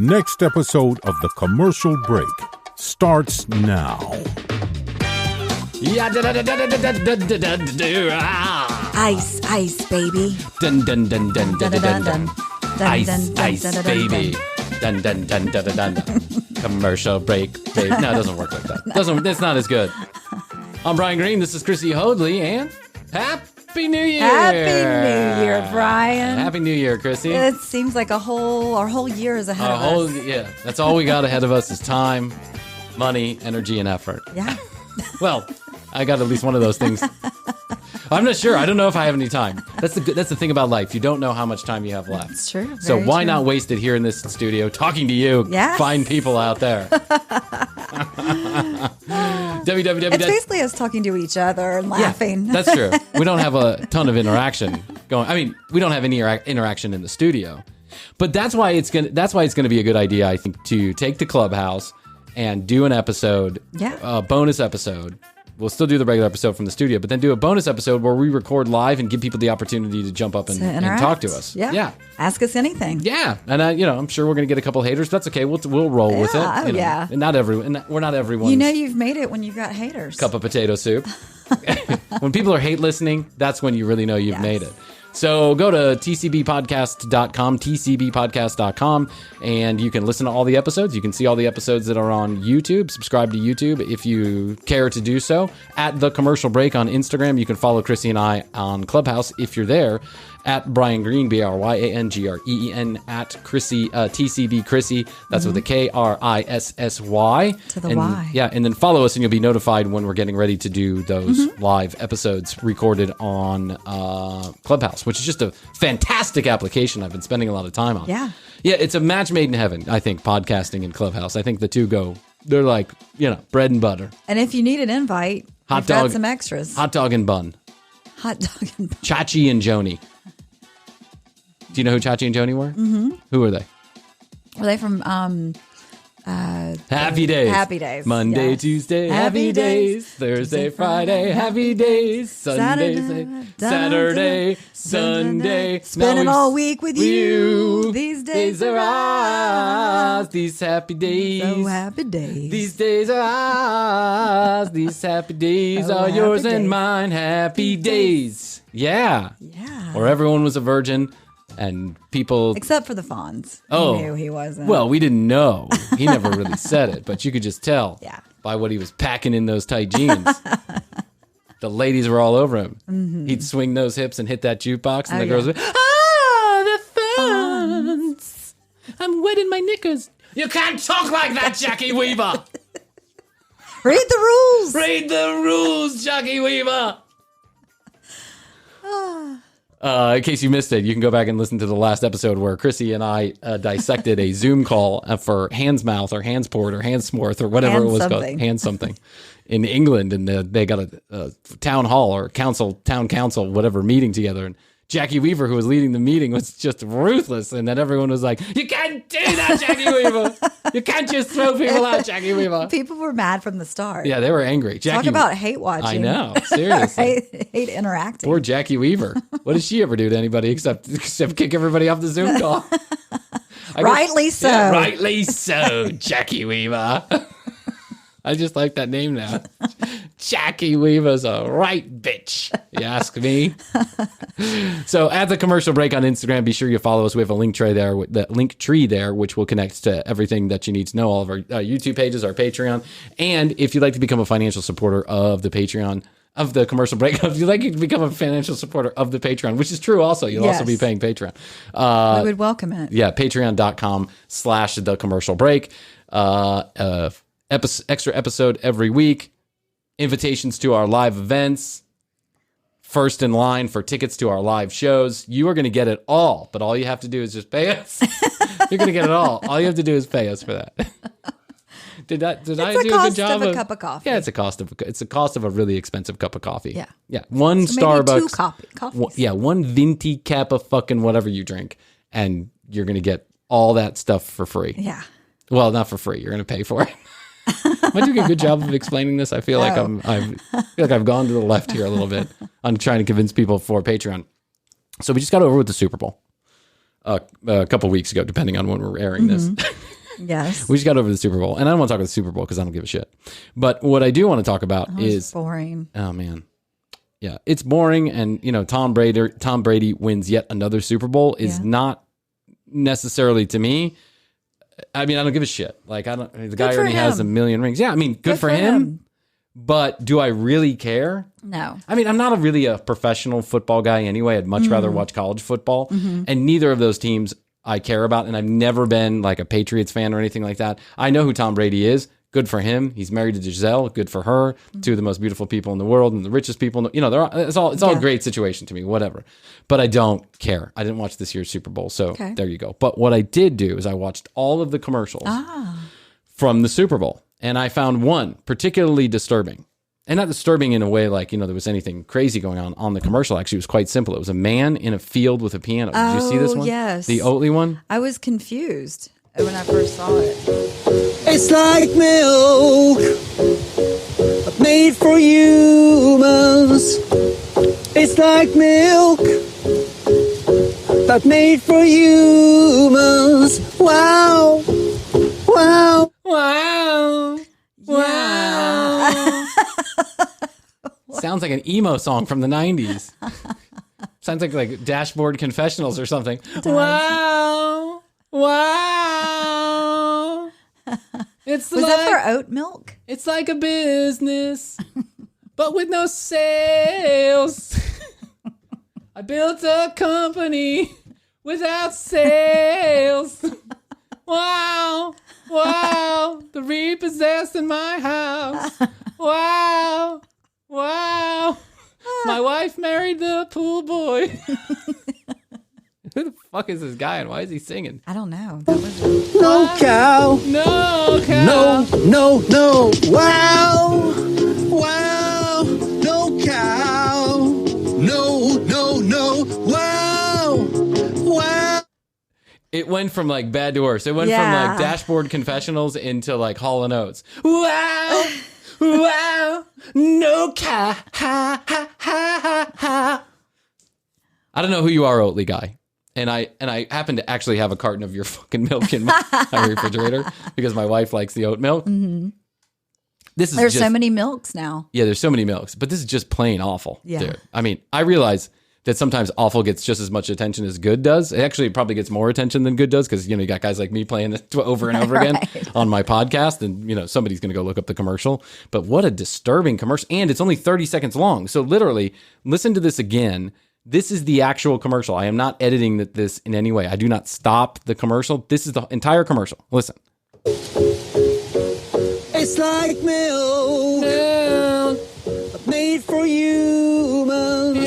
The next episode of The Commercial Break starts now. Ice, ice, baby. Dun dun dun dun dun dun dun. Ice, ice, baby. Dun dun dun dun dun dun. Commercial break, baby. No, it doesn't work like that. It's not as good. I'm Bryan Green. This is Krissy Hoadley, and Happy New Year! Happy New Year, Bryan. Happy New Year, Krissy. It seems like our whole year is ahead of us. Yeah, that's all we got ahead of us is time, money, energy, and effort. Yeah. Well, I got at least one of those things. I'm not sure. I don't know if I have any time. That's the thing about life. You don't know how much time you have left. It's true. So why true. not waste it here in this studio talking to you, fine people out there. It's basically us talking to each other and laughing. Yeah, that's true. We don't have a ton of interaction going. I mean, we don't have any interaction in the studio. But that's why it's gonna be a good idea, I think, to take the Clubhouse and do an episode, a bonus episode. We'll still do the regular episode from the studio, but then do a bonus episode where we record live and give people the opportunity to jump up and talk to us. Yeah. Ask us anything. Yeah. And I'm sure we're going to get a couple haters. That's okay. We'll roll with it. And not everyone. We're not everyone. You know you've made it when you've got haters. Cup of potato soup. When people are hate listening, that's when you really know you've made it. So go to tcbpodcast.com, and you can listen to all the episodes. You can see all the episodes that are on YouTube. Subscribe to YouTube if you care to do so. At The Commercial Break on Instagram. You can follow Krissy and I on Clubhouse if you're there. At Bryan Green, BryanGreen, at Krissy, TCB Krissy. That's with a KRISSY. To the Y. Yeah, and then follow us and you'll be notified when we're getting ready to do those live episodes recorded on Clubhouse, which is just a fantastic application I've been spending a lot of time on. Yeah. Yeah, it's a match made in heaven, I think, podcasting and Clubhouse. I think the two they're like, bread and butter. And if you need an invite, we've got some extras. Hot dog and bun. Hot dog and bun. Chachi and Joni. Do you know who Chachi and Joni were? Mm-hmm. Who were they? Were they from Happy Days? Happy Days. Monday, Tuesday, Happy Days. Thursday, Friday, Happy Days. Sunday, Saturday, Sunday. Spending all week with you. These days are ours. These happy days. So happy days. These days are ours. These happy days are yours and mine. Happy days. Yeah. Yeah. Or everyone was a virgin. And people... Except for the Fonz. Oh. We knew he wasn't. Well, we didn't know. He never really said it, but you could just tell by what he was packing in those tight jeans. The ladies were all over him. Mm-hmm. He'd swing those hips and hit that jukebox, and the girls would, the Fonz. I'm wetting my knickers. You can't talk like that, Jackie Weaver. Read the rules. Read the rules, Jackie Weaver. In case you missed it, you can go back and listen to the last episode where Krissy and I dissected a Zoom call for Handsmouth or Handsport or Handsmorth or whatever it was called. Hand something. In England, and they got a town hall or town council, whatever, meeting together. And Jackie Weaver, who was leading the meeting, was just ruthless. And then everyone was like, you can't do that, Jackie Weaver. You can't just throw people out, Jackie Weaver. People were mad from the start. Yeah, they were angry. Talk about hate watching. I know, seriously. hate interacting. Poor Jackie Weaver. What did she ever do to anybody except kick everybody off the Zoom call? Rightly so. Yeah, rightly so, Jackie Weaver. I just like that name now. Jackie Weaver's a right bitch, you ask me. So at The Commercial Break on Instagram, be sure you follow us. We have a link tree there, which will connect to everything that you need to know, all of our YouTube pages, our Patreon. And if you'd like to become a financial supporter of the Patreon, of The Commercial Break, if you'd like to become a financial supporter of the Patreon, which is true also, you'll also be paying Patreon. We would welcome it. Yeah, patreon.com/The Commercial Break. Extra episode every week, invitations to our live events, first in line for tickets to our live shows. You are going to get it all, but all you have to do is just pay us. You're going to get it all. All you have to do is pay us for that. Did I do a good job? It's a cost of a cup of coffee. Yeah, it's a cost of a really expensive cup of coffee. Yeah. Yeah. One so Starbucks. Maybe 2 coffees. One venti cup of fucking whatever you drink, and you're going to get all that stuff for free. Yeah. Well, not for free. You're going to pay for it. Am I doing a good job of explaining this? I feel like I've gone to the left here a little bit on trying to convince people for Patreon. So we just got over with the Super Bowl. a couple weeks ago, depending on when we're airing this. Yes. We just got over the Super Bowl. And I don't want to talk about the Super Bowl because I don't give a shit. But what I do want to talk about is... boring. Oh, man. Yeah, it's boring. And, Tom Brady wins yet another Super Bowl is not necessarily, to me... I mean, I don't give a shit. Like, the guy already has 1 million rings. Yeah, I mean, good for him. But do I really care? No. I mean, I'm not really a professional football guy anyway. I'd much rather watch college football. And neither of those teams I care about. And I've never been like a Patriots fan or anything like that. I know who Tom Brady is. Good for him. He's married to Giselle. Good for her. Two of the most beautiful people in the world and the richest people. It's all a great situation to me, whatever. But I don't care. I didn't watch this year's Super Bowl. So there you go. But what I did do is I watched all of the commercials from the Super Bowl. And I found one particularly disturbing. And not disturbing in a way like, there was anything crazy going on the commercial. Actually, it was quite simple. It was a man in a field with a piano. Did you see this one? Yes. The Oatly one? I was confused when I first saw it. It's like milk, made for humans. It's like milk, but made for humans. Wow, wow, wow, Yeah. Sounds like an emo song from the 90s. Sounds like Dashboard Confessionals or something. Wow. Wow. Was that for oat milk? It's like a business, but with no sales. I built a company without sales. Wow. Wow. The repossessed in my house. Wow. Wow. My wife married the pool boy. Who the fuck is this guy and why is he singing? I don't know. That was no cow, no cow, no, wow, wow, no cow, no, wow, wow. It went from like bad to worse. It went from like Dashboard Confessionals into like Hall & Oates. Wow, wow, no cow, ha, ha, ha, ha, ha. I don't know who you are, Oatly guy. And I happen to actually have a carton of your fucking milk in my refrigerator because my wife likes the oat milk. Mm-hmm. There's so many milks now. Yeah, there's so many milks, but this is just plain awful, yeah. dude. I mean, I realize that sometimes awful gets just as much attention as good does. It actually probably gets more attention than good does because, you got guys like me playing it over and over again on my podcast and, somebody's going to go look up the commercial. But what a disturbing commercial. And it's only 30 seconds long. So literally, listen to this again. This is the actual commercial. I am not editing this in any way. I do not stop the commercial. This is the entire commercial. Listen. It's like milk, made for humans.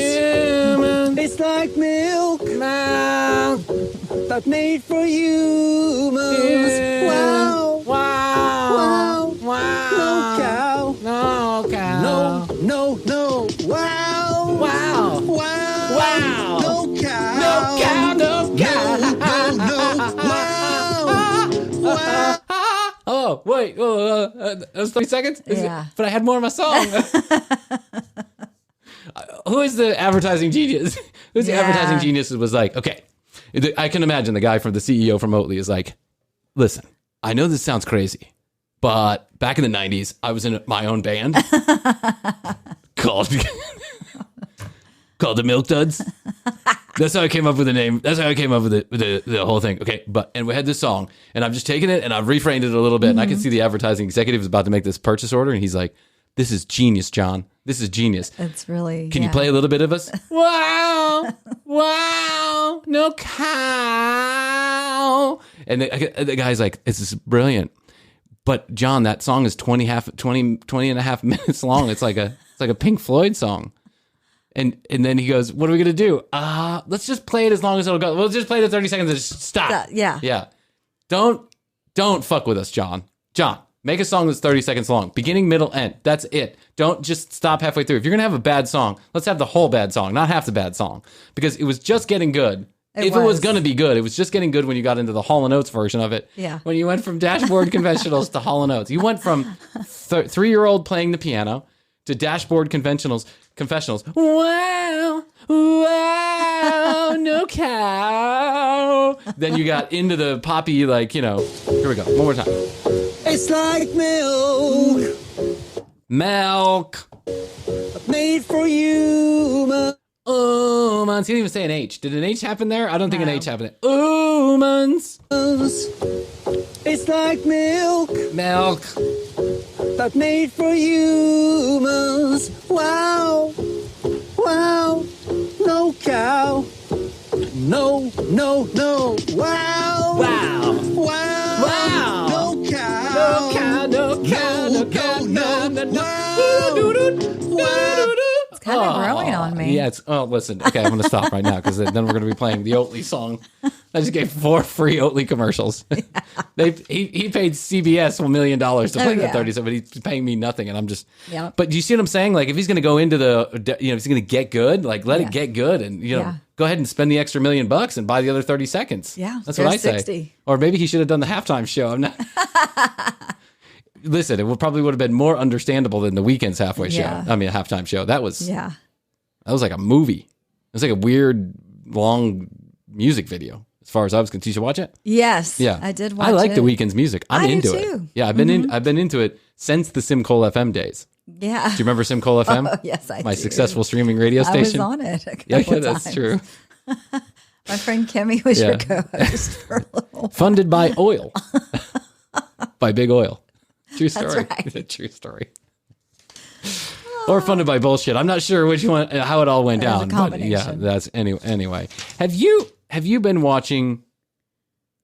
It's like milk, but made for humans. Wow, wow, no cow, no, wow, wow, no cow, no, wow. Oh, wait. That was 30 seconds? Yeah. But I had more of my song. Who is the advertising genius? Who's the advertising genius who was like, okay, I can imagine the guy from the CEO from Oatly is like, listen, I know this sounds crazy, but back in the 90s, I was in my own band called the Milk Duds. That's how I came up with the name. That's how I came up with the whole thing. Okay, and we had this song, and I've just taken it and I've reframed it a little bit, and I can see the advertising executive is about to make this purchase order, and he's like, "This is genius, John. This is genius." It's really. Can you play a little bit of us? Wow, wow, no cow. And the guy's like, "This is brilliant." But John, that song is 20 and a half minutes long. It's like a Pink Floyd song. And then he goes, "What are we gonna do? Let's just play it as long as it'll go. We'll just play it at 30 seconds and just stop." Yeah. Don't fuck with us, John. John, make a song that's 30 seconds long, beginning, middle, end. That's it. Don't just stop halfway through. If you're gonna have a bad song, let's have the whole bad song, not half the bad song, because it was just getting good. It was going to be good, it was just getting good when you got into the Hall & Oates version of it. Yeah. When you went from Dashboard Confessionals to Hall & Oates. You went from 3-year-old playing the piano to Dashboard Confessionals. Wow, no cow. Then you got into the poppy, like, here we go. One more time. It's like milk. Milk. Made for humans. Humans. He didn't even say an H. Did an H happen there? I don't think an H happened there. Humans. It's like milk. Milk. But made for humans. Wow. Wow. No cow. No. Wow. Wow. Wow. No cow. No cow. No cow. No cow. No. Wow. It's kind of growing on me. Yeah, listen. Okay, I'm going to stop right now because then we're going to be playing the Oatly song. I just gave 4 free Oatly commercials. Yeah. He paid CBS $1 million to play that 30 seconds, but he's paying me nothing, and I'm just. Yeah. But do you see what I'm saying? Like, if he's going to go into if he's going to get good, like let it get good, and go ahead and spend the extra $1 million and buy the other 30 seconds. Yeah, that's what I say. 60. Or maybe he should have done the halftime show. I'm not. Listen, it probably would have been more understandable than the Weeknd's halfway show. I mean, a halftime show. That was like a movie. It was like a weird, long music video. As far as I was concerned, did you watch it? Yes, I did watch it. I like the Weeknd's music. I'm into do it. too. Yeah, I've been into it since the Simcoe FM days. Yeah. Do you remember Simcoe FM? Oh, yes, I do. My successful streaming radio station. I was on it a couple that's times. true. My friend Kimmy was your co-host for a little. Funded by oil. By Big Oil. True story. That's right. True story. Or funded by bullshit. I'm not sure which one, how it all went down. A combination. But yeah, that's anyway. Have you been watching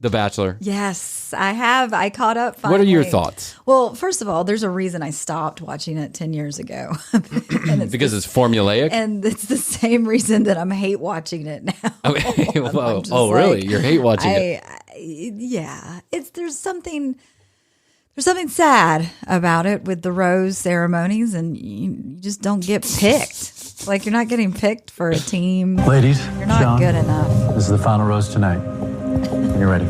The Bachelor? Yes, I have. I caught up finally. What are your thoughts? Well, first of all, there's a reason I stopped watching it 10 years ago. Because it's formulaic? And it's the same reason that I'm hate watching it now. Okay. Really? You're hate watching it? Yeah. There's something sad about it with the rose ceremonies, and you just don't get picked. Like, you're not getting picked for a team. Ladies, you're not Sean, good enough. This is the final rose tonight. When you're ready.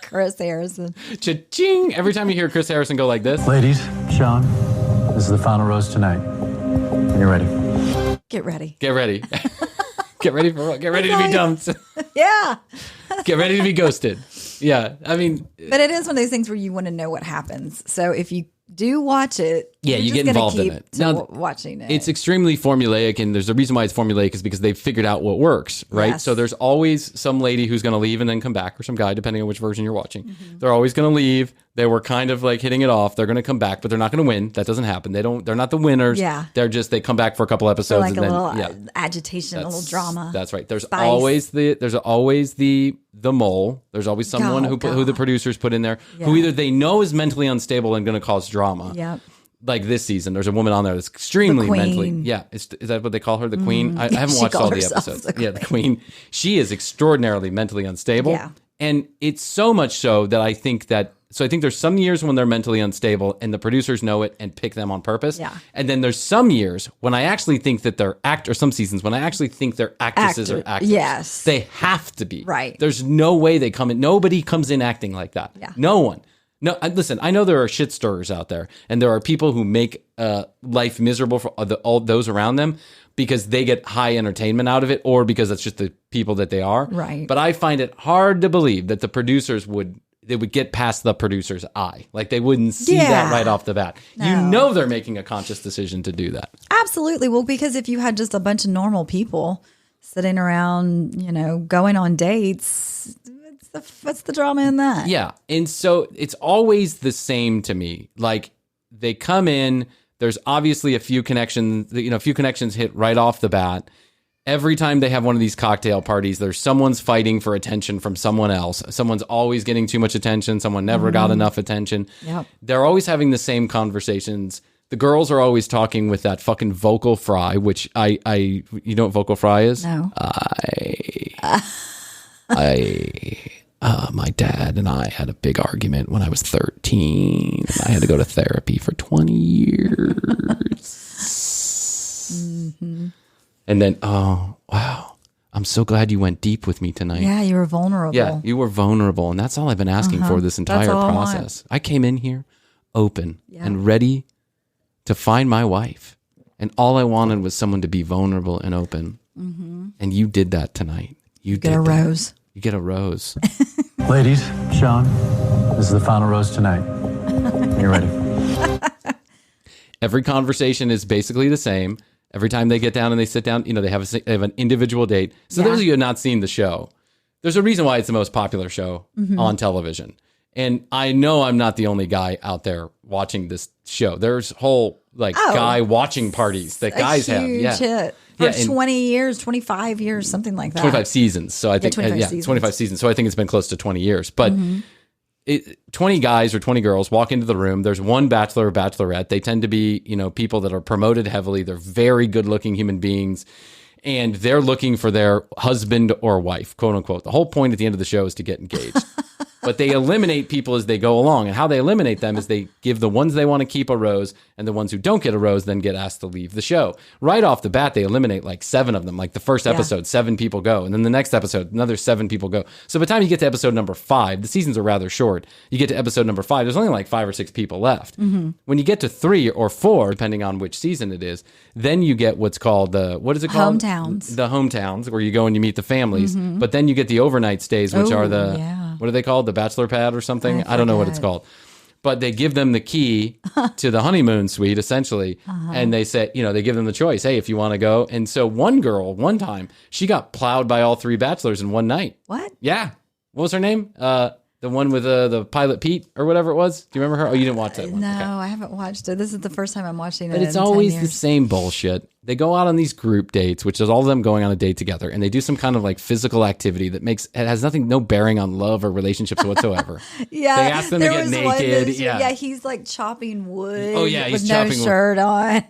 Chris Harrison. Cha-ching! Every time you hear Chris Harrison go like this. Ladies, Sean, this is the final rose tonight. When you're ready. Get ready. Get ready. Get ready for what? Get ready to be dumped. Yeah. Get ready to be ghosted. Yeah, I mean. But it is one of those things where you want to know what happens. So if you do watch it, you get involved in it. Now, watching it. It's extremely formulaic, and there's a reason why it's formulaic is because they've figured out what works, right? Yes. So there's always some lady who's going to leave and then come back, or some guy, depending on which version you're watching. Mm-hmm. They're always going to leave. They were kind of like hitting it off. They're going to come back, but they're not going to win. That doesn't happen. They're not the winners. Yeah. They come back for a couple episodes, like and a then little agitation, a little drama. That's right. There's Spice. always the mole. There's always someone who the producers put in there who either they know is mentally unstable and going to cause drama. Yep. Like this season, there's a woman on there that's extremely mentally. Yeah, is that what they call her? The queen? I haven't watched all the episodes. The queen. She is extraordinarily mentally unstable. Yeah. And it's so much so that I think there's some years when they're mentally unstable and the producers know it and pick them on purpose. Yeah. And then there's some years when I actually think that they're some seasons when I actually think they're actresses or actors. Yes. They have to be. Right. There's no way they come in. Nobody comes in acting like that. Yeah. No one. No, listen, I know there are shit stirrers out there, and there are people who make life miserable for all those around them because they get high entertainment out of it, or because that's just the people that they are. Right. But I find it hard to believe that the producers would get past the producer's eye. Like, they wouldn't see that right off the bat. No. You know they're making a conscious decision to do that. Absolutely. Well, because if you had just a bunch of normal people sitting around, going on dates, what's the drama in that? Yeah. And so it's always the same to me. Like, they come in, there's obviously a few connections hit right off the bat. Every time they have one of these cocktail parties, there's someone's fighting for attention from someone else. Someone's always getting too much attention. Someone never got enough attention. Yep. They're always having the same conversations. The girls are always talking with that fucking vocal fry, which you know what vocal fry is? No. My dad and I had a big argument when I was 13. And I had to go to therapy for 20 years. Mm-hmm. And then, oh, wow. I'm so glad you went deep with me tonight. Yeah, you were vulnerable. Yeah, you were vulnerable. And that's all I've been asking for this entire all I process. I came in here open and ready to find my wife. And all I wanted was someone to be vulnerable and open. Mm-hmm. And you did that tonight. You get a rose. You get a rose. Ladies, Sean, this is the final rose tonight. You ready? Every conversation is basically the same. Every time they get down and they sit down, they have an individual date. So those of you who have not seen the show, there's a reason why it's the most popular show on television. And I know I'm not the only guy out there watching this show. There's whole guy watching parties that guys have. Yeah. Hit. For 20 years, 25 years, something like that. 25 seasons. So I think 25 seasons. So I think it's been close to 20 years. But 20 guys or 20 girls walk into the room. There's one bachelor or bachelorette. They tend to be, people that are promoted heavily. They're very good-looking human beings. And they're looking for their husband or wife, quote unquote. The whole point at the end of the show is to get engaged. But they eliminate people as they go along. And how they eliminate them is they give the ones they want to keep a rose, and the ones who don't get a rose then get asked to leave the show. Right off the bat, they eliminate like 7 of them. Like the first episode, 7 people go. And then the next episode, another 7 people go. So by the time you get to episode number 5, the seasons are rather short. You get to episode number 5, there's only like 5 or 6 people left. Mm-hmm. When you get to 3 or 4, depending on which season it is, then you get what's called what is it called? Hometowns. The hometowns, where you go and you meet the families. Mm-hmm. But then you get the overnight stays, which are what are they called? The bachelor pad or something? I don't know what it's called. But they give them the key to the honeymoon suite, essentially. And they say, they give them the choice. Hey, if you want to go. And so one girl, one time, she got plowed by all 3 bachelors in one night. What? Yeah. What was her name? The one with the pilot Pete or whatever it was. Do you remember her? Oh, you didn't watch that one. No, okay. I haven't watched it. This is the first time I'm watching it. But it's always the same bullshit. They go out on these group dates, which is all of them going on a date together, and they do some kind of like physical activity that has no bearing on love or relationships whatsoever. They ask them to get naked. He's like chopping wood. Oh yeah, he's with chopping no shirt on.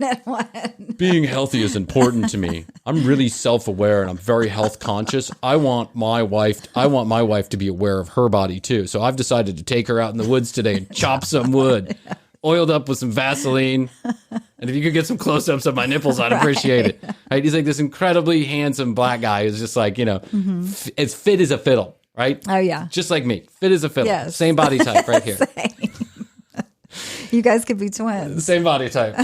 Being healthy is important to me. I'm really self-aware and I'm very health conscious. I want my wife to be aware of her body too. So I've decided to take her out in the woods today and chop some wood. Oiled up with some Vaseline. And if you could get some close-ups of my nipples, I'd appreciate it. Right? He's like this incredibly handsome black guy who's just like, as fit as a fiddle, right? Oh, yeah. Just like me. Fit as a fiddle. Yes. Same body type right here. Same. You guys could be twins. Same body type.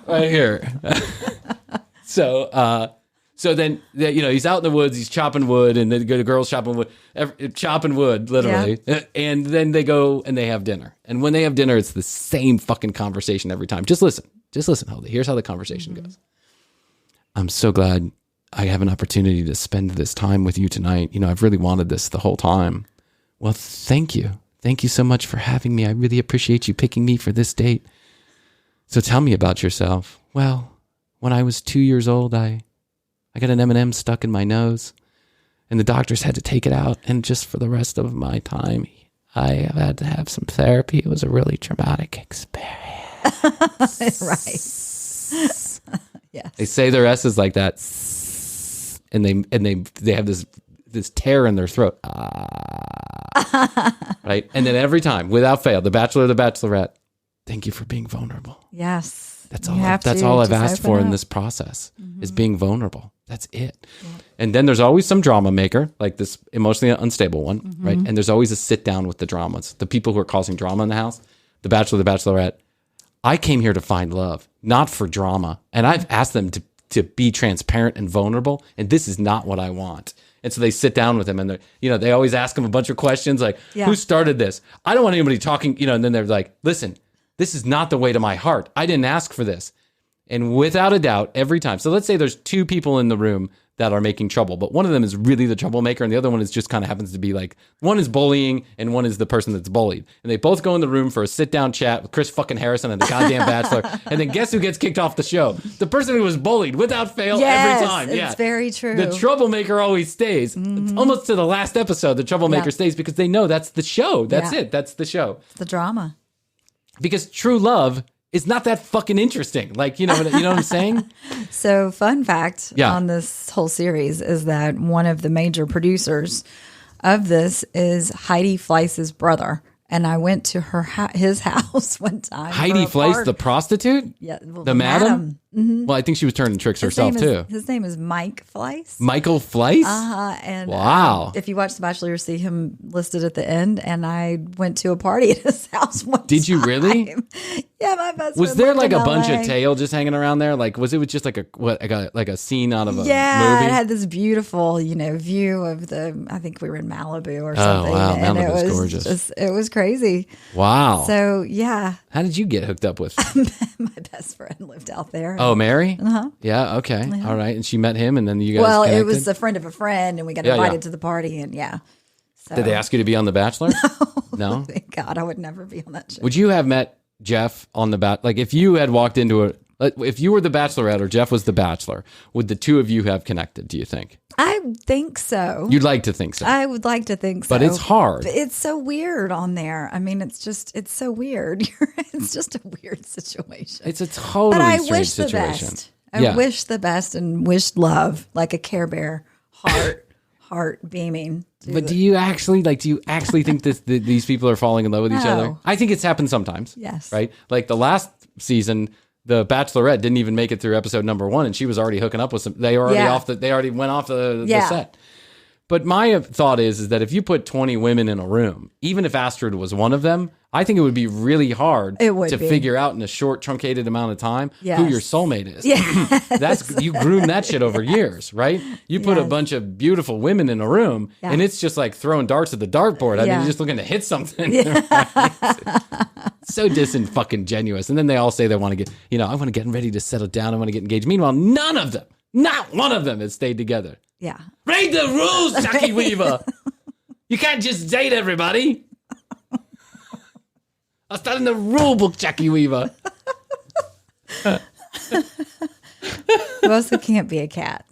Right here. So then, he's out in the woods, he's chopping wood, and then the girl's chopping wood, literally. Yeah. And then they go and they have dinner. And when they have dinner, it's the same fucking conversation every time. Just listen, Holly. Here's how the conversation goes. I'm so glad I have an opportunity to spend this time with you tonight. I've really wanted this the whole time. Well, thank you. Thank you so much for having me. I really appreciate you picking me for this date. So tell me about yourself. Well, when I was 2 years old, I got an M&M stuck in my nose, and the doctors had to take it out. And just for the rest of my time, I have had to have some therapy. It was a really traumatic experience. Right. Yes. They say their S's like that, and they have this tear in their throat. Right. And then every time, without fail, the bachelor or the bachelorette, thank you for being vulnerable. Yes. That's all I've asked for in this process is being vulnerable. That's it. Yeah. And then there's always some drama maker, like this emotionally unstable one, right? And there's always a sit down with the dramas, the people who are causing drama in the house, the bachelor, the bachelorette. I came here to find love, not for drama. And I've asked them to be transparent and vulnerable, and this is not what I want. And so they sit down with him, and they always ask him a bunch of questions like, who started this? I don't want anybody talking, and then they're like, listen, this is not the way to my heart. I didn't ask for this. And without a doubt, every time. So let's say there's 2 people in the room that are making trouble, but one of them is really the troublemaker, and the other one is just kind of happens to be like, one is bullying and one is the person that's bullied. And they both go in the room for a sit-down chat with Chris fucking Harrison and the goddamn Bachelor. And then guess who gets kicked off the show? The person who was bullied without fail every time. It's very true. The troublemaker always stays. It's almost to the last episode, the troublemaker stays because they know that's the show. That's it. That's the show. It's the drama. Because true love is not that fucking interesting. Like, you know what I'm saying? So fun fact on this whole series is that one of the major producers of this is Heidi Fleiss's brother. And I went to his house one time. Heidi Fleiss, the prostitute? Yeah. Well, the madam? Well, I think she was turning tricks herself too. His name is Mike Fleiss. Michael Fleiss? And wow. If you watch The Bachelor, you'll see him listed at the end. And I went to a party at his house one Did you really? Yeah, my best Was friend there lived like in a bunch LA. of tail just hanging around there? Like, was it just like a scene out of a Yeah, movie? it had this beautiful, view of I think we were in Malibu or something. wow, and it Malibu's was gorgeous. it was crazy. Wow. So yeah, How did you get hooked up with? my best friend lived out there. Oh, Mary? Uh-huh. Yeah, okay. All right. And she met him and then you guys Well, connected? it was a friend of a friend, and we got invited to the party, and So, Did they ask you to be on The Bachelor? No? Thank God, I would never be on that show. Would you have met Jeff on The Bachelor? Like, if you had walked into if you were the Bachelorette or Jeff was the Bachelor, would the two of you have connected, do you think? I think so. You'd like to think so. I would like to think so. But it's hard. But it's so weird on there. I mean, it's so weird. It's just a weird situation. It's a totally But I strange wish situation. the best. I wish the best and wish love, like a Care Bear heart beaming. But do you actually think these people are falling in love with each other? No. I think it's happened sometimes. Yes. Right? Like the last season, the Bachelorette didn't even make it through episode number 1, and she was already hooking up with some. They already went off the set. But my thought is that if you put 20 women in a room, even if Astrid was one of them, I think it would be really hard to figure out in a short, truncated amount of time who your soulmate is. Yes. You groom that shit over years, right? You put a bunch of beautiful women in a room, and it's just like throwing darts at the dartboard. I mean, you're just looking to hit something. So disingenuous. And then they all say they want to get, I want to get ready to settle down. I want to get engaged. Meanwhile, none of them, not one of them has stayed together. Yeah. Read the rules, Jackie Weaver. You can't just date everybody. I was in the rule book, Jackie Weaver. Who also can't be a cat?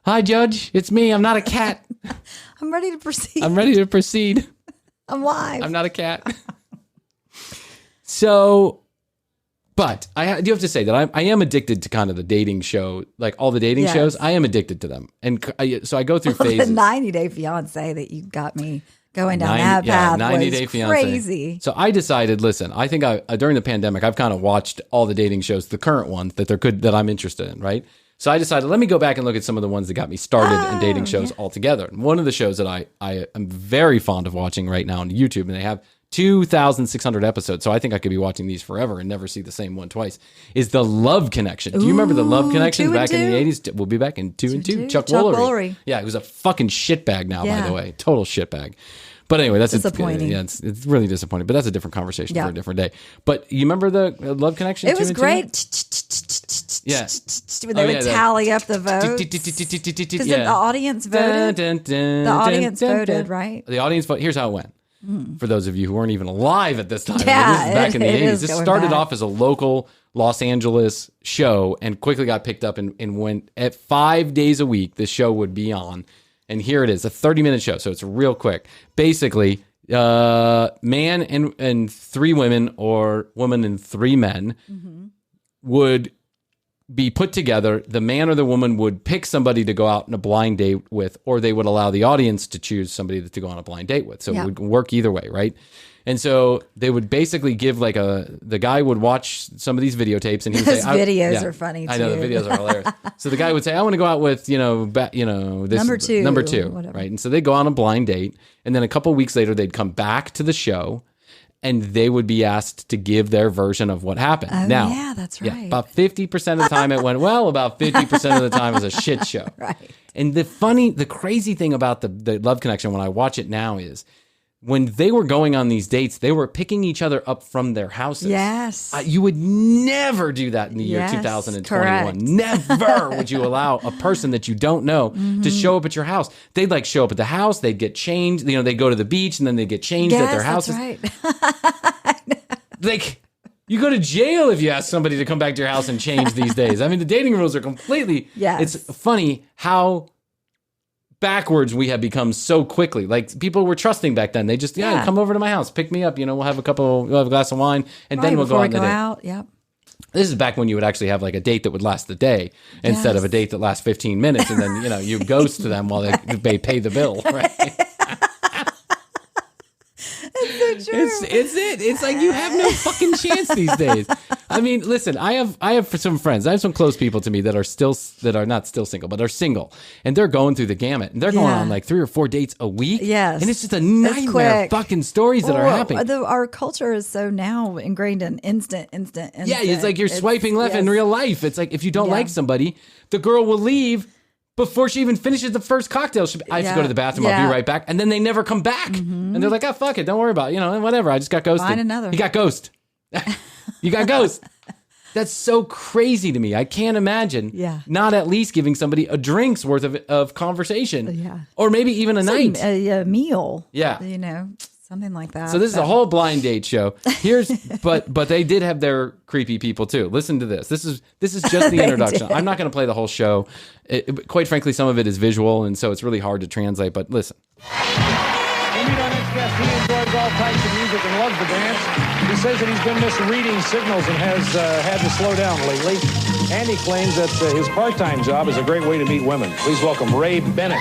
Hi, Judge. It's me. I'm not a cat. I'm ready to proceed. I'm ready to proceed. I'm live. I'm not a cat. So, but I do have to say that I am addicted to kind of the dating show, like all the dating shows. I am addicted to them. And so I go through phases. The 90-Day Fiance that you got me going down that path 90-Day was Fiancé. crazy. So I decided, listen, I think during the pandemic, I've kind of watched all the dating shows, the current ones that I'm interested in, right? So I decided, let me go back and look at some of the ones that got me started in dating shows altogether. And one of the shows that I am very fond of watching right now on YouTube, and they have 2,600 episodes, so I think I could be watching these forever and never see the same one twice, is The Love Connection. Do you remember The Love Connection back in the 80s? We'll be back in 2 and 2. Chuck Woolery. Yeah, he was a fucking shitbag now, by the way. Total shitbag. But anyway, that's disappointing. It's really disappointing, but that's a different conversation for a different day. But you remember the Love Connection? It was great. Yeah. When they would tally up the votes. Because the audience voted. The audience voted, right? The audience voted. Here's how it went. For those of you who weren't even alive at this time. Yeah, this is back in the 80s. This started off as a local Los Angeles show and quickly got picked up and went at 5 days a week. The show would be on. And here it is, a 30-minute show. So it's real quick. Basically, man and 3 women or woman and 3 men would be put together. The man or the woman would pick somebody to go out on a blind date with, or they would allow the audience to choose somebody to go on a blind date with. So it would work either way, right? And so they would basically give the guy would watch some of these videotapes and he would Those say, videos are funny too. I know, the videos are hilarious. So the guy would say, I want to go out with, this number two, whatever. right? And so they'd go on a blind date. And then a couple of weeks later, they'd come back to the show and they would be asked to give their version of what happened. Oh, now, yeah, that's right. About 50% of the time it went well, about 50% of the time it was a shit show. Right. And the crazy thing about the Love Connection when I watch it now is when they were going on these dates, they were picking each other up from their houses. Yes. You would never do that in the year Yes, 2021. correct. Never would you allow a person that you don't know to show up at your house. They'd show up at the house, they'd get changed, they'd go to the beach and then they'd get changed at their houses. That's right. You go to jail if you ask somebody to come back to your house and change these days. I mean, the dating rules are completely... Yes. It's funny how backwards we have become so quickly. People were trusting back then. They just, come over to my house, pick me up, we'll have a glass of wine, and then we'll go out on the date. Out. Yep. This is back when you would actually have a date that would last the day instead of a date that lasts 15 minutes, and then, you ghost to them while they pay the bill, right? It's so true. It's like you have no fucking chance these days. I mean, listen, I have some friends. I have some close people to me that are not still single, but are single, and they're going through the gamut, and they're going on like 3 or 4 dates a week. Yes, and it's just a nightmare of fucking stories that are happening. Our culture is so now ingrained in instant. Yeah, it's like you're swiping left in real life. It's like if you don't like somebody, the girl will leave before she even finishes the first cocktail. I have to go to the bathroom. I'll be right back. And then they never come back. And they're like, oh, fuck it. Don't worry about it. Whatever. I just got ghosted. Find another. You got ghost. You got ghost. That's so crazy to me. I can't imagine not at least giving somebody a drink's worth of conversation. Yeah. Or maybe even a night. A meal. Yeah. Something like that. So this is a whole blind date show. But they did have their creepy people too. Listen to this. This is just the introduction. I'm not going to play the whole show. Quite frankly, some of it is visual, and so it's really hard to translate. But listen. When you don't expect, he enjoys all types of music and loves to dance. He says that he's been misreading signals and has had to slow down lately. And he claims that his part-time job is a great way to meet women. Please welcome Ray Bennett.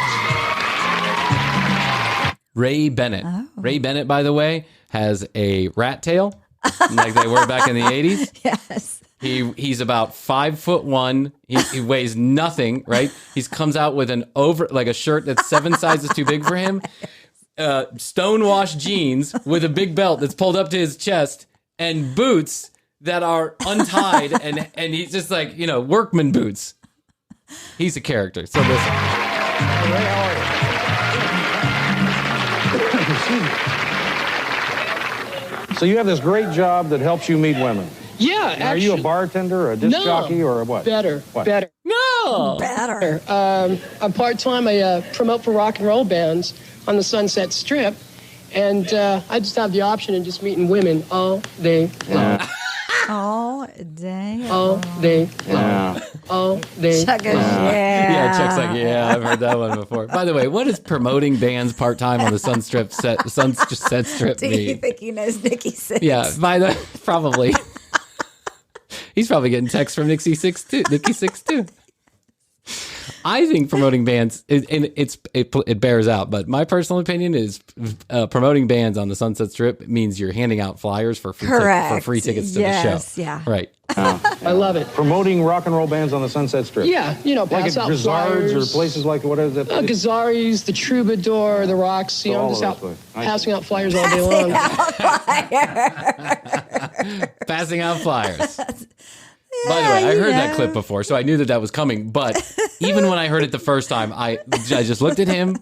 Ray Bennett. Oh. Ray Bennett, by the way, has a rat tail like they were back in the 80s. Yes. He's about 5'1". He weighs nothing, right? He comes out with a shirt that's 7 sizes too big for him. Stonewashed jeans with a big belt that's pulled up to his chest and boots that are untied and he's just like, workman boots. He's a character. So listen. Ray, how are you? So you have this great job that helps you meet women. Yeah, now, are you a bartender, or a disc jockey, or a what? Better. No! Better. I'm part-time. I promote for rock and roll bands on the Sunset Strip, and I just have the option of just meeting women all day long. All day. All day long. All day. Chuck goes, yeah, Chuck's like, I've heard that one before. By the way, what is promoting bands part-time on the Sunset Strip Do mean? you think he knows Nikki Sixx? Yeah, probably. He's probably getting texts from Nikki Sixx too. I think promoting bands, it bears out, but my personal opinion is promoting bands on the Sunset Strip means you're handing out flyers for free tickets to the show. Yeah. Right. I love it. Promoting rock and roll bands on the Sunset Strip. Yeah, like pass out at Grizzards flyers. or places like, what is that? Gazzari's, the Troubadour, the Roxy. So I'm just passing out flyers all day long. Passing out flyers. By the way, I heard that clip before, so I knew that was coming. But even when I heard it the first time, I just looked at him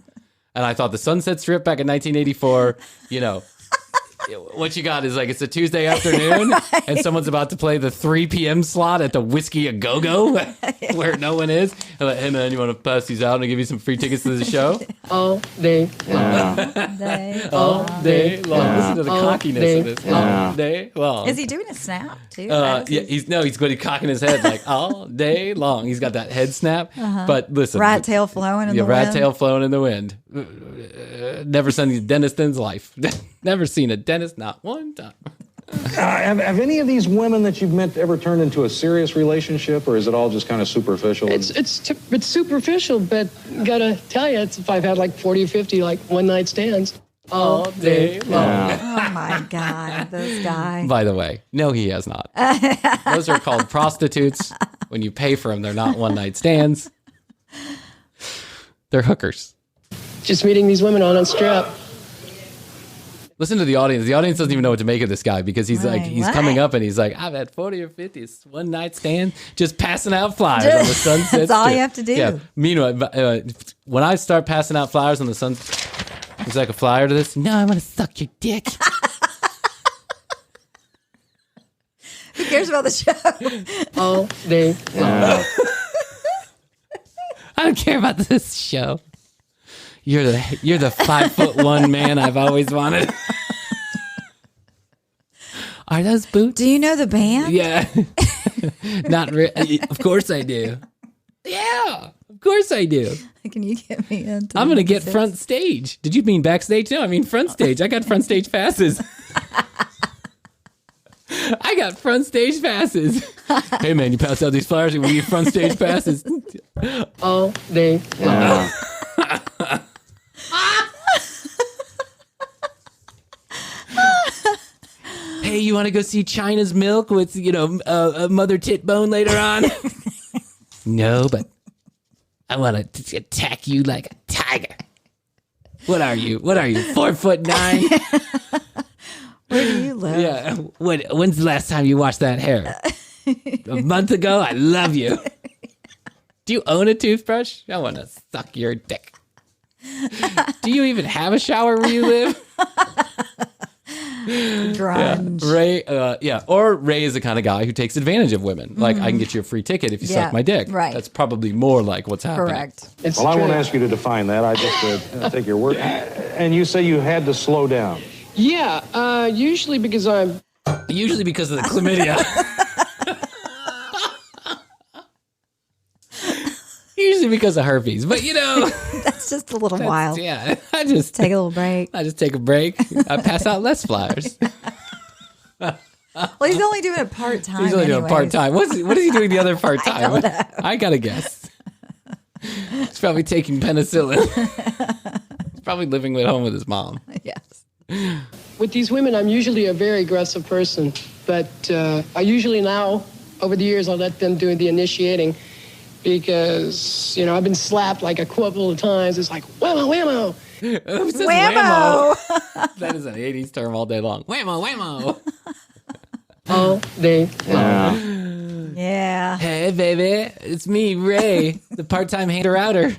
and I thought the Sunset Strip back in 1984, what you got is like it's a Tuesday afternoon and someone's about to play the 3 p.m. slot at the Whiskey A Go-Go where no one is. And like, hey man, you want to pass these out and give you some free tickets to the show? All day long. All day long. Listen to the cockiness of this. All day long. Is he doing a snap too? He's good. He's cocking his head like all day long. He's got that head snap. But listen, rat tail flowing in the wind. Rat tail flowing in the wind. Never seen a dentist in his life. Never seen a dentist, not one time. Have any of these women that you've met ever turned into a serious relationship, or is it all just kind of superficial? It's superficial, but gotta tell you, if I've had like 40 or 50 one-night stands all day long. Oh my God, this guy. By the way, no, he has not. Those are called prostitutes. When you pay for them, they're not one-night stands. They're hookers. Just meeting these women on a strip. Listen to the audience. The audience doesn't even know what to make of this guy because he's What? coming up and he's like, I've had 40 or 50 one night stand, just passing out flyers on the Sunset That's all Strip. you have to do. Yeah. Meanwhile, when I start passing out flyers on the Sunset, it's like a flyer to this. No, I want to suck your dick. Who cares about the show? All day long. I don't care about this show. You're the 5'1" man I've always wanted. Are those boots? Do you know the band? Yeah. Not really. Of course I do. Yeah. Of course I do. Can you get me into? I'm going to get front stage. Did you mean backstage? No, I mean front stage. I got front stage passes. I got front stage passes. Hey man, you pass out these flyers and we get front stage passes. All day long. Hey, you want to go see China's Milk with, a mother tit bone later on? No, but I want to attack you like a tiger. What are you? 4'9"? Where do you live? Yeah. When's the last time you washed that hair? A month ago? I love you. Do you own a toothbrush? I want to suck your dick. Do you even have a shower where you live? Grunge. Yeah. Ray, or Ray is the kind of guy who takes advantage of women. Like, I can get you a free ticket if you suck my dick. Right. That's probably more like what's happening. Correct. Well, I won't ask you to define that. I just take your word. And you say you had to slow down. Yeah, usually because I'm... Usually because of the chlamydia. Usually because of herpes. But, That's just a little wild. Yeah. I just Take a little break. I just take a break. I pass out less flyers. Well, he's only doing it part-time. He's only doing part-time. What is he doing the other part-time? I don't know. I gotta guess. He's probably taking penicillin. He's probably living at home with his mom. Yes. With these women, I'm usually a very aggressive person, but I usually now, over the years, I'll let them do the initiating because, I've been slapped like a couple of times. It's like, whammo, whammo. Who says Whammo. whammo? That is an 80s term all day long. Whammo, whammo. All day long. Yeah. Hey, baby. It's me, Ray, the part-time hater-outer.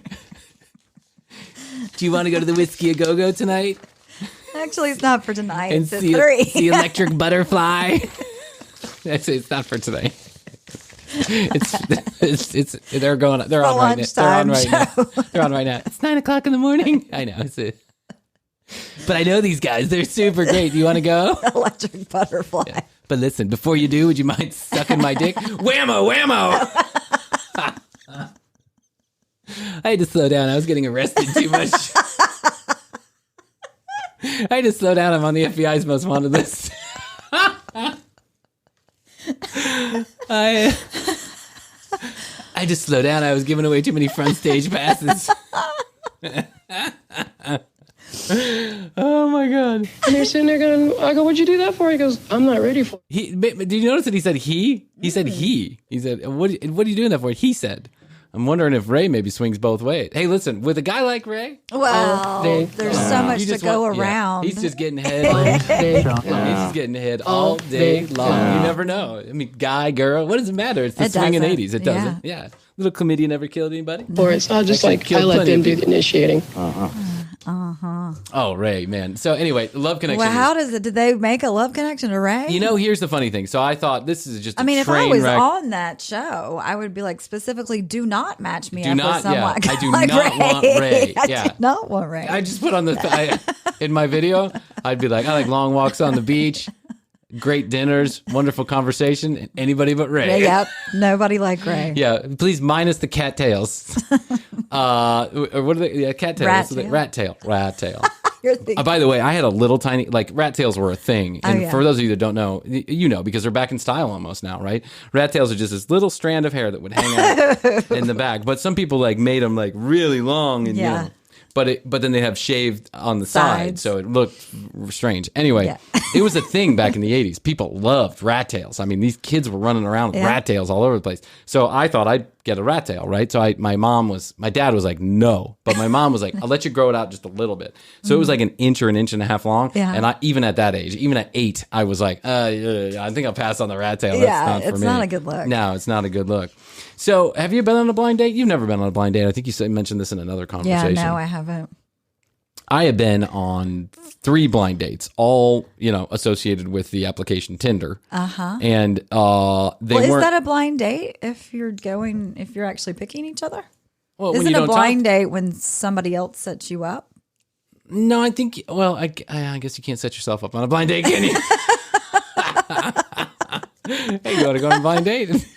Do you want to go to the Whiskey A Go-Go tonight? Actually, it's not for tonight. And It's at see 3. the electric butterfly? Actually, it's not for today. It's they're going. They're on right now. They're on right now. They're on right now. It's 9:00 in the morning. I know. But I know these guys. They're super great. Do you want to go? Electric butterfly. Yeah. But listen, before you do, would you mind sucking my dick? Whammo, whammo. I had to slow down. I was getting arrested too much. I had to slow down. I'm on the FBI's most wanted list. I just slow down. I was giving away too many front stage passes. Oh my god! And they're sitting there going, I go, what'd you do that for? He goes, I'm not ready for it. Did you notice that he said he? He said he. He said, what are you doing that for? He said. I'm wondering if Ray maybe swings both ways. Hey, listen, with a guy like Ray, Well, there's so much to go around. he's just getting head all day. He's just getting head all day long. You never know. I mean, guy, girl, what does it matter? It's the swinging doesn't. 80s. It doesn't. Yeah. Little chlamydia never killed anybody. For it. So I just Actually, I let plenty them of do the initiating. Oh, Ray, man. So anyway, Love Connection. Well, how does it? Did they make a love connection to Ray? Here's the funny thing. So I thought this is just a if I train was wreck. on that show, I would be like, specifically, do not match me up with someone. I do like not want Ray. I Yeah. do not want Ray. I just put on in my video, I'd be like, I like long walks on the beach, great dinners, wonderful conversation, and anybody but Ray. Yep, nobody like Ray. Yeah, please minus the cattails. Or what are they? Yeah, cattails. Rat tail. Rat tail. You're thinking. By the way, I had a little tiny, rat tails were a thing. And yeah. for those of you that don't know, because they're back in style almost now, right? Rat tails are just this little strand of hair that would hang out in the back. But some people made them really long and Yeah. But then they have shaved on the side, Sides. so it looked strange. Anyway, Yeah. it was a thing back in the 80s. People loved rat tails. I mean, these kids were running around with rat tails all over the place. So I thought I'd get a rat tail, right? So my dad was like, no. But my mom was like, I'll let you grow it out just a little bit. So it was like an inch or an inch and a half long. Yeah. And even at that age, even at 8, I was like, I think I'll pass on the rat tail. That's not for it's me. not a good look. No, it's not a good look. So have you been on a blind date? You've never been on a blind date. I think you mentioned this in another conversation. Yeah, no, I haven't. I have been on 3 blind dates, all, associated with the application Tinder. Uh-huh. And they weren't. Is that a blind date if you're actually picking each other? Well, when Isn't you a don't blind talk- date when somebody else sets you up? No, I think, I guess you can't set yourself up on a blind date, can you? Hey, you want to go on a blind date?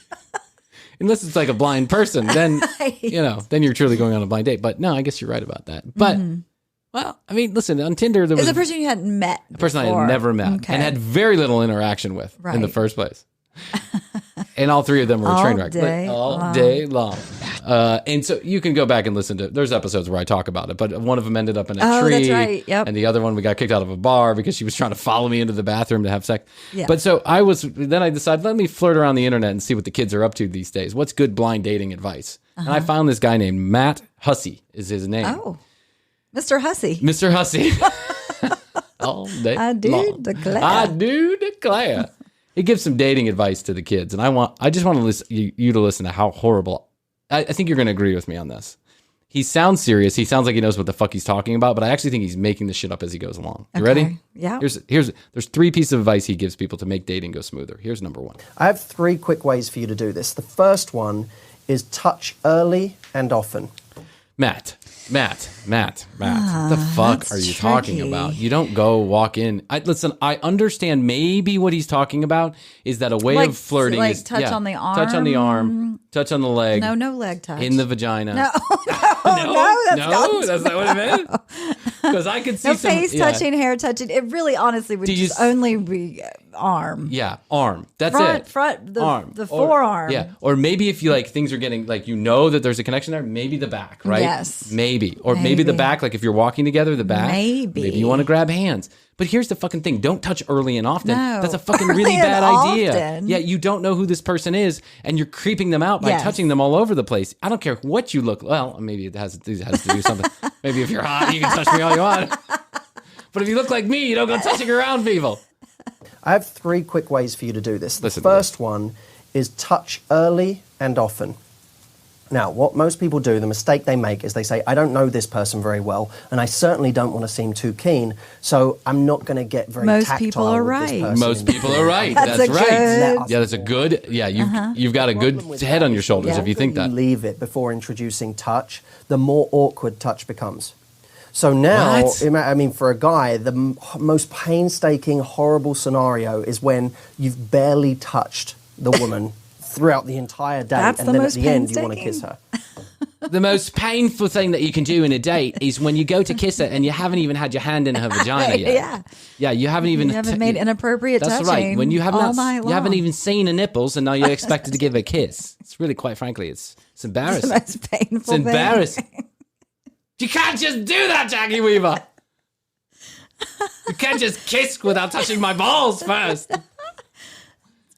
Unless it's like a blind person, then, then you're truly going on a blind date. But no, I guess you're right about that. But, well, I mean, listen, on Tinder, there was Is a person you hadn't met a person I before. had never met Okay. and had very little interaction with in the Right. first place. And all 3 of them were a train wreck. Day all long. day long. And so you can go back and listen to, there's episodes where I talk about it, but one of them ended up in a tree. That's right. Yep. And the other one, we got kicked out of a bar because she was trying to follow me into the bathroom to have sex. Yeah. But so then I decided, let me flirt around the internet and see what the kids are up to these days. What's good blind dating advice? And I found this guy named Matt Hussey is his name. Oh, Mr. Hussey. Mr. Hussey. All day I do long. declare. I do declare. He gives some dating advice to the kids, and I just want to you to listen to how horrible. I think you're going to agree with me on this. He sounds serious. He sounds like he knows what the fuck he's talking about, but I actually think he's making this shit up as he goes along. You ready? Yeah. There's 3 pieces of advice he gives people to make dating go smoother. Here's number 1. I have 3 quick ways for you to do this. The first one is touch early and often. Matt, what the fuck are you talking about? You don't go walk in. Listen, I understand maybe what he's talking about is that a way of flirting is touch on the arm. Touch on the arm, touch on the leg. No leg touch. In the vagina. No, that's not what it meant. Because I could see no face touching, hair touching. It really, honestly, would just only be arm. Yeah, arm. That's it. Arm. The forearm. Yeah, or maybe if you like things are getting like that there's a connection there. Maybe the back, right? Yes. Maybe the back. Like if you're walking together, the back. Maybe you want to grab hands. But here's the fucking thing. Don't touch early and often. No. That's a fucking really bad idea. Yeah, you don't know who this person is, and you're creeping them out by touching them all over the place. I don't care what you look. Well, maybe it has to do something. Maybe if you're hot, you can touch me all you want. But if you look like me, you don't go touching around people. I have 3 quick ways for you to do this. The first one is touch early and often. Now, what most people do, the mistake they make is they say, I don't know this person very well, and I certainly don't want to seem too keen, so I'm not going to get very tactile people are with this person. Most people are right. That's right. Yeah, that's a good, you've got a good head on your shoulders if you think that. The longer you leave it before introducing touch, the more awkward touch becomes. So now, I mean, for a guy, the most painstaking, horrible scenario is when you've barely touched the woman throughout the entire date, and then at the end you want to kiss her. The most painful thing that you can do in a date is when you go to kiss her and you haven't even had your hand in her vagina yet. Yeah, you haven't even... You haven't made inappropriate touching. That's right. When you have all night long. You haven't even seen her nipples, and now you're expected to give her a kiss. It's really, quite frankly, it's embarrassing. It's the most painful It's embarrassing. You can't just do that, Jackie Weaver. You can't just kiss without touching my balls first.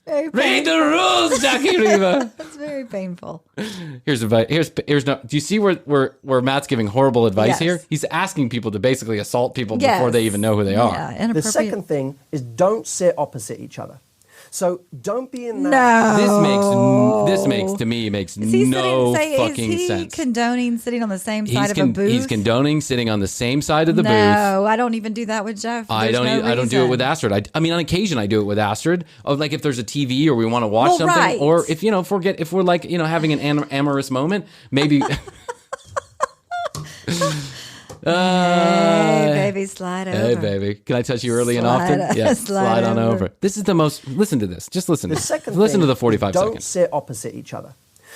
Read the rules, Jackie Weaver. That's very painful. Here's no. Do you see where Matt's giving horrible advice here? He's asking people to basically assault people before they even know who they are. Yeah, the second thing is don't sit opposite each other. So don't be in that. This makes no fucking sense. Is he condoning sitting on the same side of a booth? He's condoning sitting on the same side of the booth. No, I don't even do that with Jeff. I don't do it with Astrid. I mean, on occasion I do it with Astrid. Like if there's a TV or we want to watch something, or if if we're like having an amorous moment, maybe. Hey, baby, slide over. Hey, baby. Can I touch you early and often? Yeah, slide on over. This is the most... Listen to this. Just listen. Listen to the 45 seconds. Don't sit opposite each other.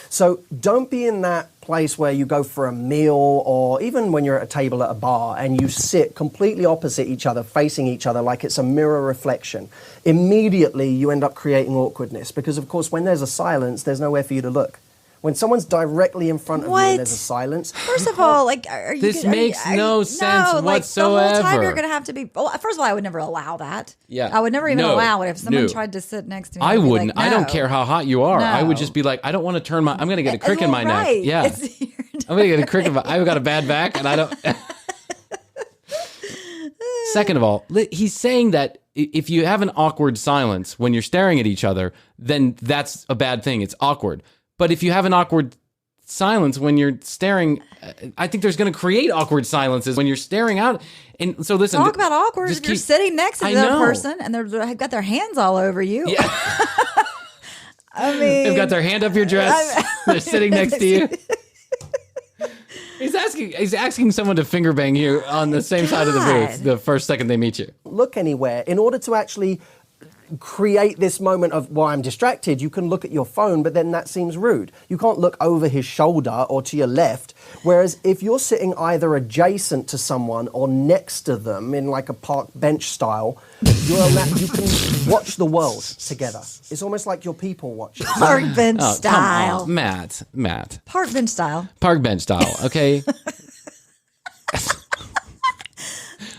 So don't be in that place where you go for a meal, or even when you're at a table at a bar and you sit completely opposite each other, facing each other like it's a mirror reflection. Immediately you end up creating awkwardness because, of course, when there's a silence, there's nowhere for you to look. When someone's directly in front of you and there's a silence. First of all, are you... This makes no sense whatsoever. The whole time you're going to have to be... Well, first of all, I would never allow that. Yeah. I would never even allow it if someone tried to sit next to me. I wouldn't. I don't care how hot you are. No. I would just be like, I don't want to turn my... I'm going to get a crick in my neck. Yeah. I'm going to get a crick in my... I've got a bad back and I don't... Second of all, he's saying that if you have an awkward silence when you're staring at each other, then that's a bad thing. It's awkward. But if you have an awkward silence when you're staring, I think there's going to create awkward silences when you're staring out. And so listen, talk about awkward. If you're sitting next to the other person and they've got their hands all over you. Yeah. I mean, they've got their hand up your dress. They're sitting next to you. He's asking someone to finger bang you on the same side of the booth the first second they meet you. Look anywhere in order to actually create this moment of, well, I'm distracted. You can look at your phone, but then that seems rude. You can't look over his shoulder or to your left. Whereas if you're sitting either adjacent to someone or next to them in like a park bench style, you can watch the world together. It's almost like you're people watching. Park bench style. Come on, Matt. Park bench style. Park bench style, okay?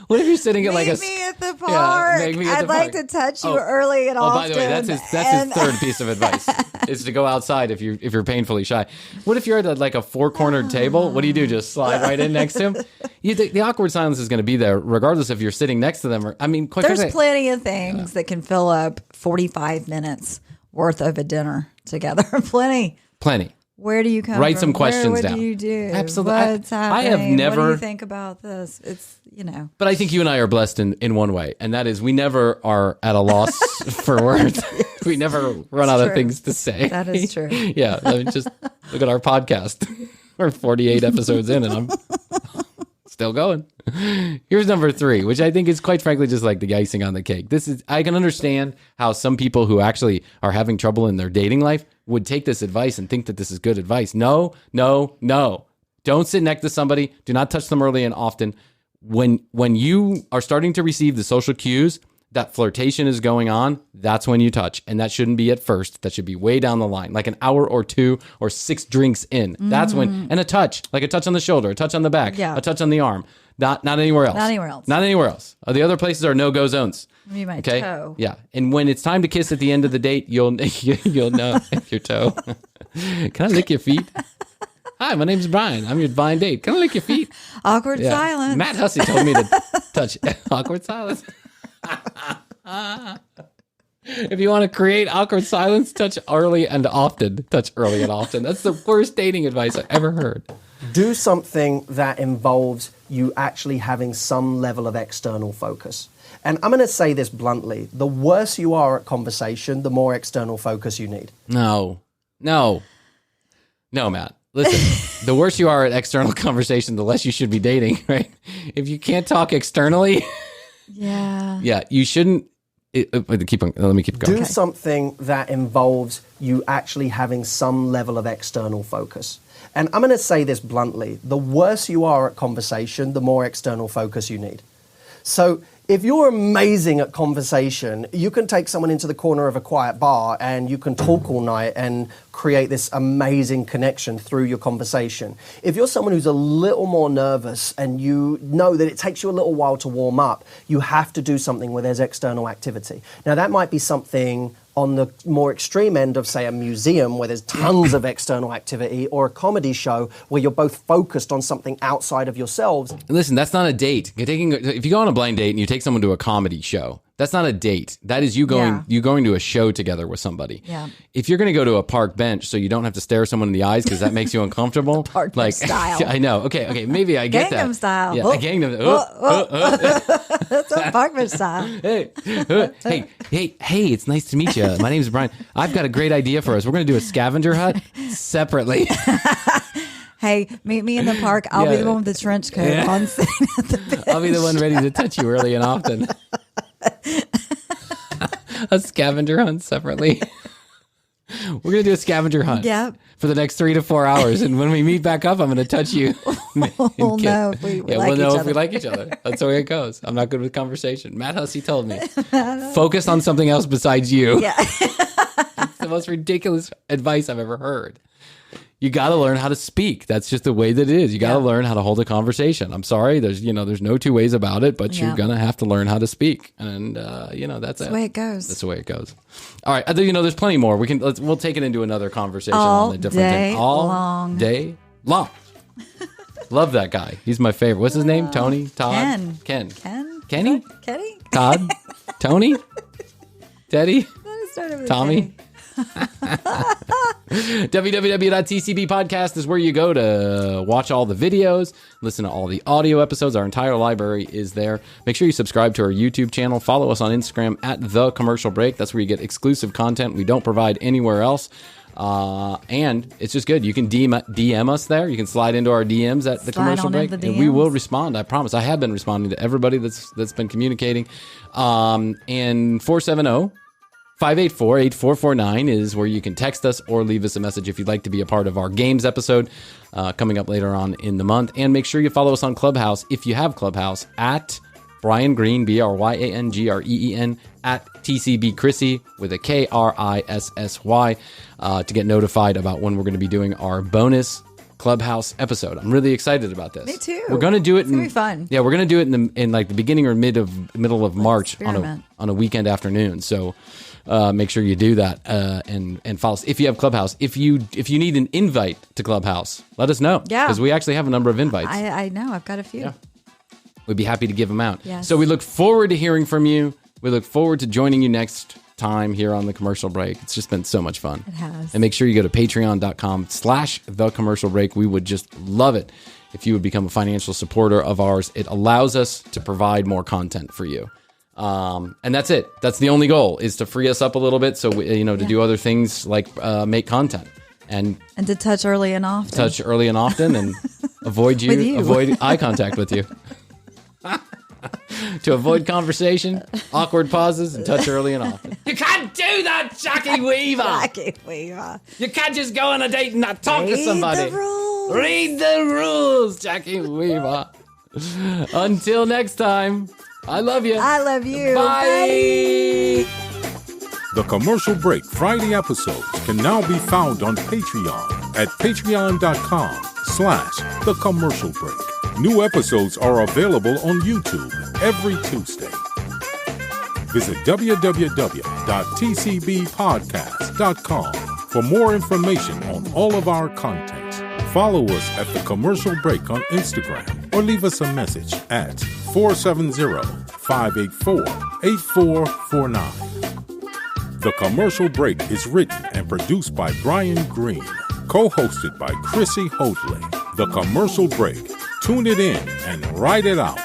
What if you're sitting at like Meet a... me at the park. Make me at I'd the like park. to touch you early and often. By the way, that's his third piece of advice, is to go outside if you're painfully shy. What if you're at like a four-cornered table? What do? Just slide right in next to him? The awkward silence is going to be there regardless if you're sitting next to them. Or, I mean, there's plenty of things that can fill up 45 minutes worth of a dinner together. Plenty. Where do you come Write from? some questions down. What down. do you do? Absolutely. What's happening? I have never... What do you think about this? It's, But I think you and I are blessed in one way, and that is we never are at a loss for words. We never run out of things to say. That is true. Yeah. I mean, just look at our podcast. We're 48 episodes in, and I'm still going. Here's number 3, which I think is quite frankly just like the icing on the cake. I can understand how some people who actually are having trouble in their dating life would take this advice and think that this is good advice. No. Don't sit next to somebody. Do not touch them early and often. When you are starting to receive the social cues that flirtation is going on, that's when you touch. And that shouldn't be at first. That should be way down the line, like an hour or 2 or 6 drinks in. That's when, and a touch, like a touch on the shoulder, a touch on the back, a touch on the arm. Not anywhere else. Not anewhere else. The other places are no-go zones. Maybe my toe. Yeah. And when it's time to kiss at the end of the date, you'll know your toe. Can I lick your feet? Hi, my name's Bryan. I'm your blind date. Can I lick your feet? Awkward silence. Matt Hussey told me to touch awkward silence. If you want to create awkward silence, touch early and often. Touch early and often. That's the worst dating advice I've ever heard. Do something that involves you actually having some level of external focus. And I'm going to say this bluntly. The worse you are at conversation, the more external focus you need. No, Matt. Listen, the worse you are at external conversation, the less you should be dating, right? If you can't talk externally, you shouldn't. Let me keep going. Do something that involves you actually having some level of external focus. And I'm going to say this bluntly. The worse you are at conversation, the more external focus you need. So if you're amazing at conversation, you can take someone into the corner of a quiet bar and you can talk all night and create this amazing connection through your conversation. If you're someone who's a little more nervous and you know that it takes you a little while to warm up, you have to do something where there's external activity. Now, that might be something on the more extreme end of, say, a museum where there's tons of external activity, or a comedy show where you're both focused on something outside of yourselves. Listen, that's not a date. If you go on a blind date and you take someone to a comedy show, that's not a date. That is you going to a show together with somebody. Yeah. If you're going to go to a park bench so you don't have to stare someone in the eyes because that makes you uncomfortable. Park bench style. I know. Okay. Maybe I get that. Gangnam style. Yeah, Gangnam. That's a park bench style. Hey, it's nice to meet you. My name's Bryan. I've got a great idea for us. We're going to do a scavenger hunt separately. Hey, meet me in the park. I'll be the one with the trench coat on sitting at the bench. I'll be the one ready to touch you early and often. A scavenger hunt separately. We're going to do a scavenger hunt for the next 3 to 4 hours. And when we meet back up, I'm going to touch you. We'll know if we like each other. That's the way it goes. I'm not good with conversation. Matt Hussey told me. Focus on something else besides you. Yeah. It's the most ridiculous advice I've ever heard. You got to learn how to speak. That's just the way that it is. You got to learn how to hold a conversation. I'm sorry. There's no 2 ways about it, but you're going to have to learn how to speak. And, that's the way it goes. That's the way it goes. All right. There's plenty more. We'll take it into another conversation on a different thing. All day long. Love that guy. He's my favorite. What's his name? Tony? Todd? Ken? Kenny? Kenny? Todd? Tony? Teddy? Tommy? www.tcbpodcast is where you go to watch all the videos, listen to all the audio episodes. Our entire library is there. Make sure you subscribe to our YouTube channel. Follow us on Instagram at The Commercial Break. That's where you get exclusive content we don't provide anywhere else. And it's just good. You can DM us there. You can slide into our DMs at The Commercial Break, and we will respond. I promise. I have been responding to everybody that's been communicating. And 470 584-8449 is where you can text us or leave us a message if you'd like to be a part of our games episode coming up later on in the month. And make sure you follow us on Clubhouse if you have Clubhouse at Bryan Green, BryanGreen, at TCB Krissy with a KRISSY to get notified about when we're going to be doing our bonus Clubhouse episode. I'm really excited about this. Me too. We're going to do it. It's gonna be fun. Yeah, we're going to do it in like the beginning or middle of March on a weekend afternoon. So make sure you do that and follow us if you have Clubhouse. If you need an invite to Clubhouse, let us know. Yeah, because we actually have a number of invites. I know. I've got a few. Yeah. We'd be happy to give them out. Yes. So we look forward to hearing from you. We look forward to joining you next time here on The Commercial Break. It's just been so much fun. It has. And make sure you go to patreon.com/thecommercialbreak. We would just love it if you would become a financial supporter of ours. It allows us to provide more content for you. And that's it. That's the only goal, is to free us up a little bit so we, to do other things like make content. And to touch early and often. And avoid eye contact with you. To avoid conversation, awkward pauses, and touch early and often. You can't do that, Jackie Weaver. Jackie Weaver. You can't just go on a date and not talk to somebody. Read the rules. Read the rules, Jackie Weaver. Until next time, I love you. I love you. Bye. The Commercial Break Friday episodes can now be found on Patreon at patreon.com/The Commercial Break. New episodes are available on YouTube every Tuesday. Visit www.tcbpodcast.com for more information on all of our content. Follow us at The Commercial Break on Instagram or leave us a message at 470-584-8449. The Commercial Break is written and produced by Bryan Green, co-hosted by Krissy Hoadley. The Commercial Break. Tune it in and write it out.